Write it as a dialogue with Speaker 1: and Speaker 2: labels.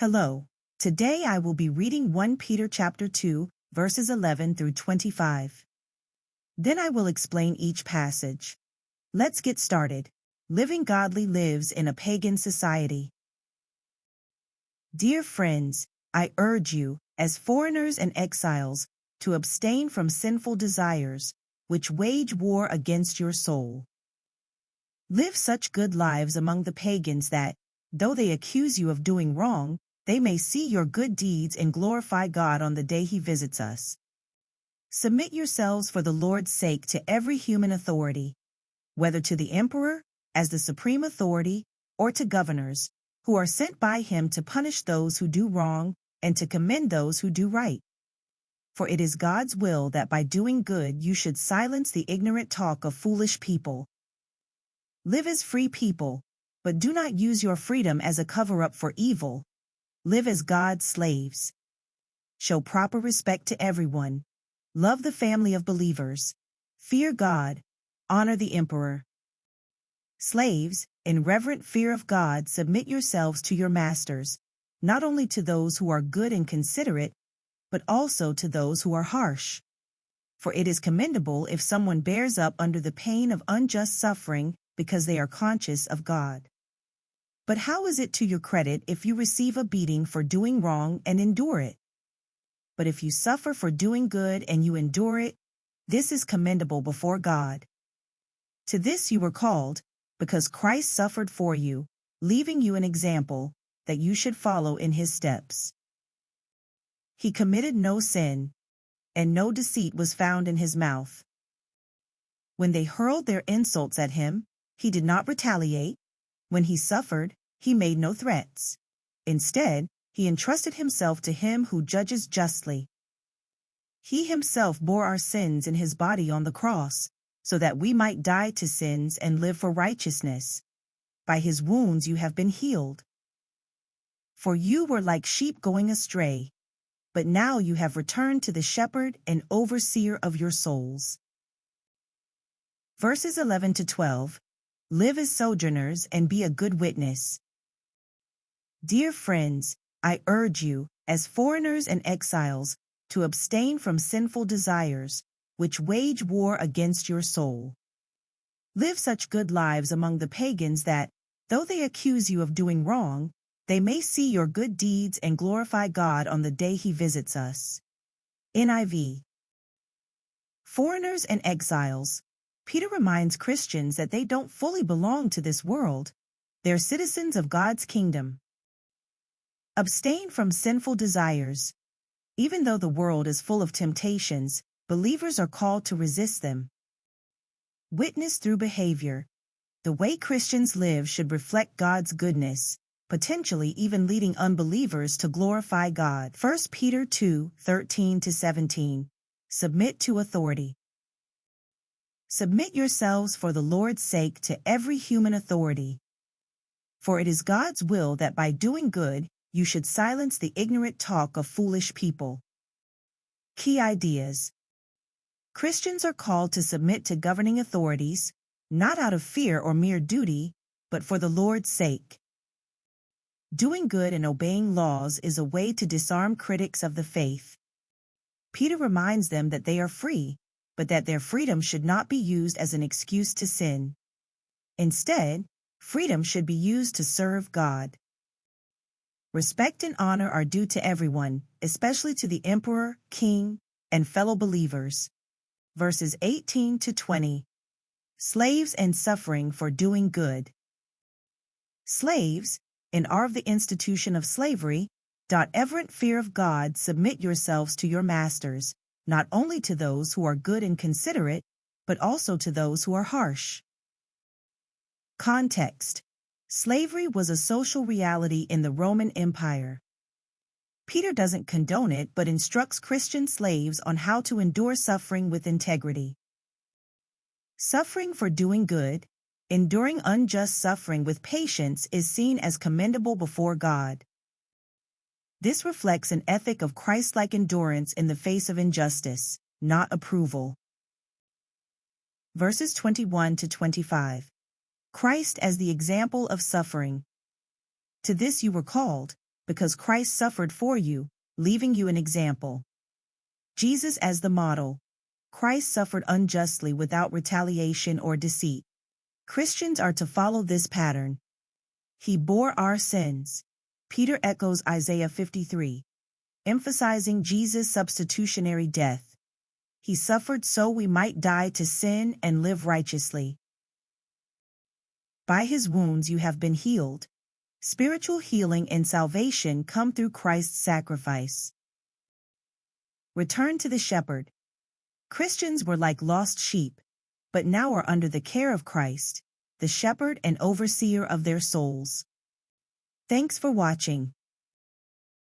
Speaker 1: Hello. Today I will be reading 1 Peter chapter 2, verses 11 through 25. Then I will explain each passage. Let's get started. Living godly lives in a pagan society. Dear friends, I urge you, as foreigners and exiles, to abstain from sinful desires, which wage war against your soul. Live such good lives among the pagans that, though they accuse you of doing wrong, they may see your good deeds and glorify God on the day He visits us. Submit yourselves for the Lord's sake to every human authority, whether to the emperor, as the supreme authority, or to governors, who are sent by him to punish those who do wrong and to commend those who do right. For it is God's will that by doing good you should silence the ignorant talk of foolish people. Live as free people, but do not use your freedom as a cover-up for evil. Live as God's slaves. Show proper respect to everyone. Love the family of believers. Fear God. Honor the emperor. Slaves, in reverent fear of God, submit yourselves to your masters, not only to those who are good and considerate, but also to those who are harsh. For it is commendable if someone bears up under the pain of unjust suffering because they are conscious of God. But how is it to your credit if you receive a beating for doing wrong and endure it? But if you suffer for doing good and you endure it, this is commendable before God. To this you were called, because Christ suffered for you, leaving you an example, that you should follow in His steps. He committed no sin, and no deceit was found in His mouth. When they hurled their insults at Him, He did not retaliate. When He suffered, He made no threats. Instead, He entrusted Himself to Him who judges justly. He Himself bore our sins in His body on the cross, so that we might die to sins and live for righteousness. By His wounds you have been healed. For you were like sheep going astray, but now you have returned to the shepherd and overseer of your souls. Verses 11 to 12. Live as sojourners and be a good witness. Dear friends, I urge you, as foreigners and exiles, to abstain from sinful desires, which wage war against your soul. Live such good lives among the pagans that, though they accuse you of doing wrong, they may see your good deeds and glorify God on the day He visits us. NIV. Foreigners and exiles. Peter reminds Christians that they don't fully belong to this world. They're citizens of God's kingdom. Abstain from sinful desires. Even though the world is full of temptations, believers are called to resist them. Witness through behavior. The way Christians live should reflect God's goodness, potentially even leading unbelievers to glorify God. 1 Peter 2:13-17. Submit to authority. Submit yourselves for the Lord's sake to every human authority. For it is God's will that by doing good, you should silence the ignorant talk of foolish people. Key ideas. Christians are called to submit to governing authorities, not out of fear or mere duty, but for the Lord's sake. Doing good and obeying laws is a way to disarm critics of the faith. Peter reminds them that they are free, but that their freedom should not be used as an excuse to sin. Instead, freedom should be used to serve God. Respect and honor are due to everyone, especially to the emperor, king, and fellow believers. Verses 18 to 20. Slaves and suffering for doing good. Slaves, in awe of the institution of slavery, reverent fear of God, submit yourselves to your masters, not only to those who are good and considerate, but also to those who are harsh. Context. Slavery was a social reality in the Roman Empire. Peter doesn't condone it but instructs Christian slaves on how to endure suffering with integrity. Suffering for doing good, enduring unjust suffering with patience is seen as commendable before God. This reflects an ethic of Christ-like endurance in the face of injustice, not approval. Verses 21 to 25. Christ as the example of suffering. To this you were called, because Christ suffered for you, leaving you an example. Jesus as the model. Christ suffered unjustly without retaliation or deceit. Christians are to follow this pattern. He bore our sins. Peter echoes Isaiah 53, emphasizing Jesus' substitutionary death. He suffered so we might die to sin and live righteously. By his wounds you have been healed. Spiritual healing and salvation come through Christ's sacrifice. Return to the shepherd. Christians were like lost sheep, but now are under the care of Christ, the shepherd and overseer of their souls. Thanks for watching.